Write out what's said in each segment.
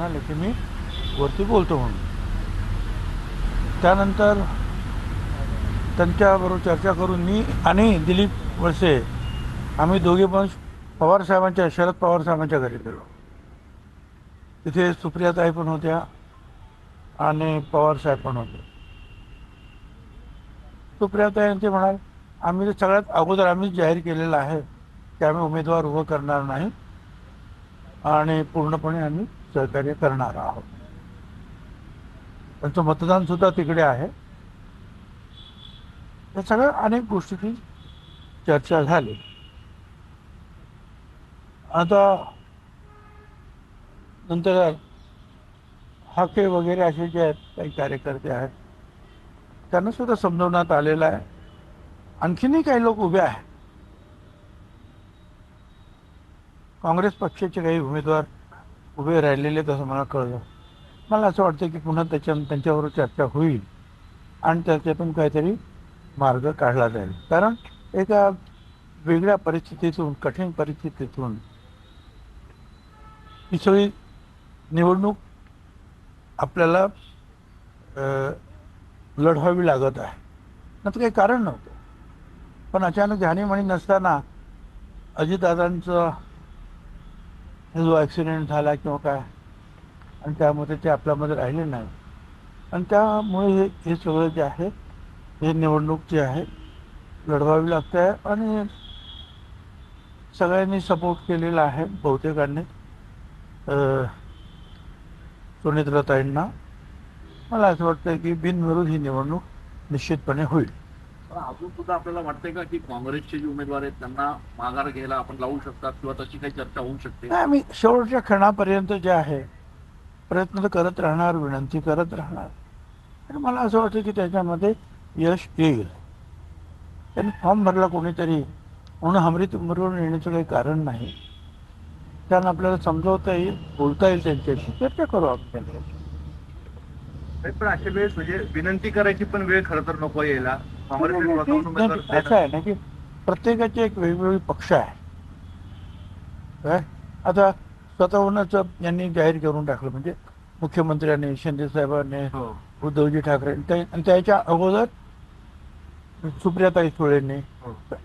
म्हणाले की मी वरती बोलतो म्हणून. त्यानंतर त्यांच्याबरोबर चर्चा करून मी आणि दिलीप वळसे आम्ही दोघे पण पवारसाहेबांच्या शरद पवारसाहेबांच्या घरी गेलो. तिथे सुप्रियाताई पण होत्या आणि पवारसाहेब पण होते. सुप्रियाताई ते म्हणाल आम्ही तर सगळ्यात अगोदर आम्ही जाहीर केलेलं आहे की आम्ही उमेदवार उभं करणार नाही आणि पूर्णपणे आम्ही सहकार्य करणार आहोत. त्यांचं मतदान सुद्धा तिकडे आहे. या सगळ्या अनेक गोष्टीची चर्चा झाली. आता नंतर हाके वगैरे असे जे आहेत काही कार्यकर्ते आहेत त्यांना सुद्धा समजवण्यात आलेलं आहे. आणखीनही काही लोक उभे आहेत. काँग्रेस पक्षाचे काही उमेदवार उभे राहिलेले तसं मला कळलं. मला असं वाटतं की पुन्हा त्यांच्यावर चर्चा होईल आणि त्याच्यातून काहीतरी मार्ग काढला जाईल. कारण एका वेगळ्या परिस्थितीतून कठीण परिस्थितीतून ही सगळी निवडणूक आपल्याला लढवावी लागत आहे. नंतर काही कारण नव्हतं. पण अचानक जाणीवमानी नसताना अजितदादांचा जो ॲक्सिडेंट झाला किंवा काय आणि त्यामध्ये ते आपल्यामध्ये राहिले नाही आणि त्यामुळे हे सगळं जे आहे हे निवडणूक जी आहे लढवावी लागते आहे आणि सगळ्यांनी सपोर्ट केलेला आहे बहुतेकांनी सुनेत्राताईंना. मला असं वाटतं की बिनविरोध ही निवडणूक निश्चितपणे होईल. अजून सुद्धा आपल्याला वाटतंय का की काँग्रेसचे जे उमेदवार आहेत त्यांना माघार घ्यायला आपण लावू शकतात किंवा तशी काही चर्चा होऊ शकते? नाही, आम्ही शेवटच्या क्षणापर्यंत जे आहे प्रयत्न तर करत राहणार, विनंती करत राहणार आणि मला असं वाटतं की त्याच्यामध्ये यश येईल. त्यांनी फॉर्म भरला कोणीतरी म्हणून हमरीतुमरीवर येण्याचं काही कारण नाही. त्यांना आपल्याला समजवता येईल, बोलता येईल, त्यांच्याशी चर्चा करू आपण त्यांच्याशी. पण अशा वेळेस म्हणजे विनंती करायची पण वेळ खरं तर नको यायला. असं आहे ना की प्रत्येकाचे एक वेगवेगळे पक्ष आहे. काय आता स्वतःहूनच यांनी जाहीर करून टाकलं म्हणजे मुख्यमंत्र्यांनी, शिंदे साहेबांनी, उद्धवजी ठाकरे आणि त्याच्या अगोदर सुप्रियाताई सुळेंनी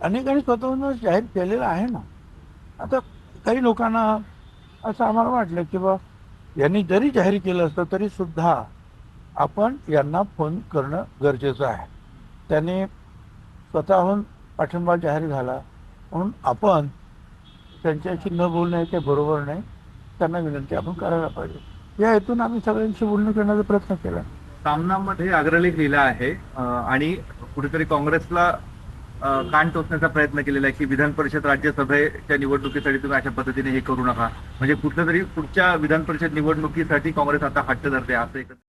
अनेकांनी स्वतःहूनच जाहीर केलेलं आहे ना. आता काही लोकांना असं आम्हाला वाटलं की बा यांनी जरी जाहीर केलं असतं तरी सुद्धा आपण यांना फोन करणं गरजेचं आहे. त्यांनी स्वतःहून पाठिंबा जाहीर झाला म्हणून आपण त्यांच्याशी न बोलणं हे काही बरोबर नाही. त्यांना विनंती आपण करायला पाहिजे. या हेतून आम्ही सगळ्यांशी बोलणं करण्याचा प्रयत्न केला. सामनामध्ये अग्रलेख लिहिला आहे आणि कुठेतरी काँग्रेसला कान टोचण्याचा प्रयत्न केलेला आहे की विधान परिषद राज्यसभेच्या निवडणुकीसाठी तुम्ही अशा पद्धतीने हे करू नका. म्हणजे कुठलं तरी पुढच्या विधान परिषद निवडणुकीसाठी काँग्रेस आता हट्ट धरते असं एक